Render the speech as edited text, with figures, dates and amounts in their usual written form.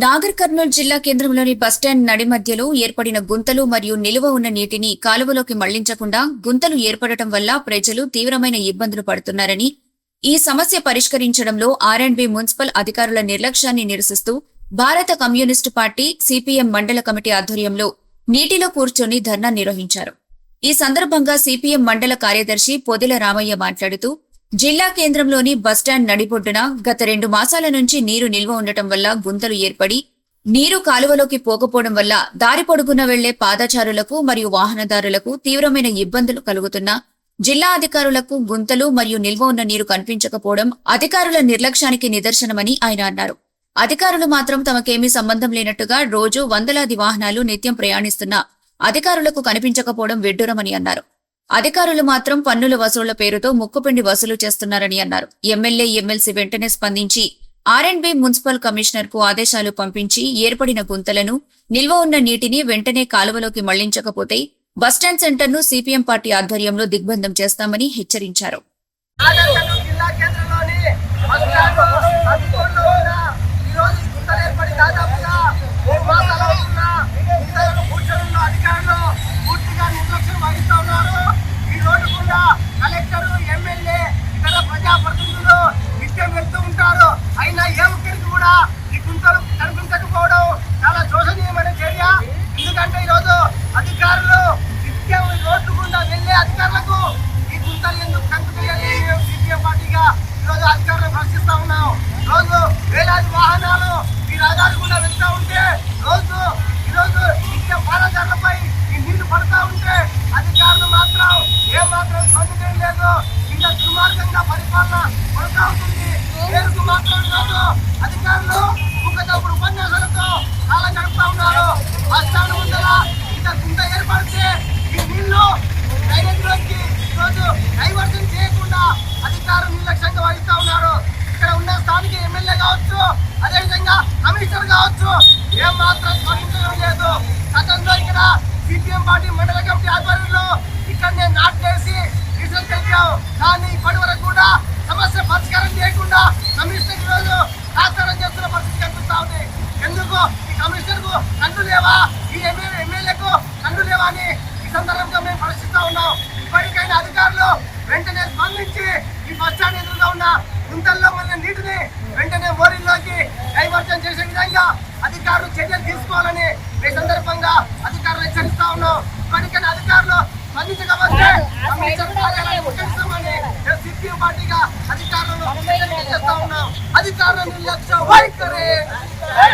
నాగర్ కర్నూల్ జిల్లా కేంద్రంలోని బస్టాండ్ నడి మధ్యలో ఏర్పడిన గుంతలు మరియు నిలువ ఉన్న నీటిని కాలువలోకి మళ్లించకుండా గుంతలు ఏర్పడటం వల్ల ప్రజలు తీవ్రమైన ఇబ్బందులు పడుతున్నారని, ఈ సమస్య పరిష్కరించడంలో ఆర్&బి మున్సిపల్ అధికారుల నిర్లక్ష్యాన్ని నిరసిస్తూ భారత కమ్యూనిస్టు పార్టీ సిపిఎం మండల కమిటీ ఆధ్వర్యంలో నీటిలో కూర్చొని ధర్నా నిర్వహించారు. ఈ సందర్భంగా సిపిఎం మండల కార్యదర్శి పొదిల రామయ్య మాట్లాడుతూ, జిల్లా కేంద్రంలోని బస్టాండ్ నడిబొడ్డున గత 2 మాసాల నుంచి నీరు నిల్వ ఉండటం వల్ల గుంతలు ఏర్పడి నీరు కాలువలోకి పోకపోవడం వల్ల దారి పొడుగున వెళ్లే పాదచారులకు మరియు వాహనదారులకు తీవ్రమైన ఇబ్బందులు కలుగుతున్నా జిల్లా అధికారులకు గుంతలు మరియు నిల్వ ఉన్న నీరు కనిపించకపోవడం అధికారుల నిర్లక్ష్యానికి నిదర్శనమని ఆయన అన్నారు. అధికారులు మాత్రం తమకేమీ సంబంధం లేనట్టుగా రోజు వందలాది వాహనాలు నిత్యం ప్రయాణిస్తున్నా అధికారులకు కనిపించకపోవడం విడ్డూరమని అన్నారు. అధికారులు మాత్రం పన్నుల వసూళ్ల పేరుతో ముక్కుపిండి వసూలు చేస్తున్నారని అన్నారు. ఎమ్మెల్యే, ఎమ్మెల్సీ వెంటనే స్పందించి ఆర్&బి మున్సిపల్ కమిషనర్ కు ఆదేశాలు పంపించి ఏర్పడిన గుంతలను, నిల్వ ఉన్న నీటిని వెంటనే కాలువలోకి మళ్లించకపోతే బస్టాండ్ సెంటర్ ను సిపిఎం పార్టీ ఆధ్వర్యంలో దిగ్బంధం చేస్తామని హెచ్చరించారు. కలెక్టర్, ఎమ్మెల్యే, ఇతర ప్రజాప్రతినిధులు నిత్యం వెళ్తూ ఉంటారు. అయినా ఏ ఒక్కరికి కూడా ఈ గుంతలు కనిపించకపోవడం చాలా శోచనీయమైన చర్య. ఎందుకంటే ఈరోజు అధికారులు నిత్యం రోడ్డు గుండా వెళ్లే అధికారులకు ఈ గుంతలు ఎందుకు కనిపించాలి? సిపిఎం పార్టీగా ఈరోజు అధికారులు ప్రశ్నిస్తా ఉన్నాం. రోజు వేలాది వాహనాలు ఈ రహదారి గుండా వెళ్తూ ఉంటే ఈరోజు నిత్యం పాదచారులపై ఈ నీళ్లు పడుతూ ఉంటే అధికారులు మాత్రం ఏమాత్రం స్పందించడం లేదు. ఇంకా దుర్మార్గంగా పరిపాలన కొనసాగుతుంది. పేరుకు మాత్రం ఈరోజు అధికారులు ముఖతప్పుడు ఉపన్యాసాలతో కాలం గడుపుతా ఉన్నారు. బస్టాండ్ ముందర ఇంకా గుంత ఏర్పడితే ఈ నీళ్లు డ్రైనేజీలోకి ఈరోజు డైవర్షన్ చేయకుండా అధికారులు నిర్లక్ష్యంగా వహిస్తా ఉన్నారు. ఇక్కడ ఉన్న స్థానిక ఎమ్మెల్యే కావచ్చు, అదేవిధంగా కమిషనర్ కావచ్చు, ఏమాత్రం స్పందించడం లేదు. గతంలో ఇక్కడ సిపిఎం పార్టీ మండల కమిటీ ఆధ్వర్యంలో ఇక్కడ నేను నాటేసి రిజల్ట్ తెలిపాం. కానీ ఇప్పటి వరకు కూడా సమస్య పరిష్కారం చేయకుండా కమిషనర్ రోజు ఆచారం చేస్తున్న పరిస్థితి కనిపిస్తా ఉంది. ఎందుకు ఈ కమిషనర్ కు కన్ను లేవా, ఈ ఎమ్మెల్యేకు కన్ను లేవా అని ఈ సందర్భంగా మేము ప్రశ్నిస్తా ఉన్నాం. ఇప్పటికైనా అధికారులు వెంటనే స్పందించి ఈ బస్టాండ్ ఎదురుగా ఉన్న గుంతల్లో ఉన్న నీటిని వెంటనే మోరీల్లోకి డైవర్షన్ చేసే విధంగా అధికారులు చర్యలు తీసుకోవాలని ఈ సందర్భంగా అధికారులు హెచ్చరిస్తా ఉన్నాం. ఇప్పటికైనా అధికారులు స్పందించకపోతే సిపిఎం పార్టీగా అధికారులను చేస్తా ఉన్నాం. అధికారుల నిర్లక్ష్యం వైఖరి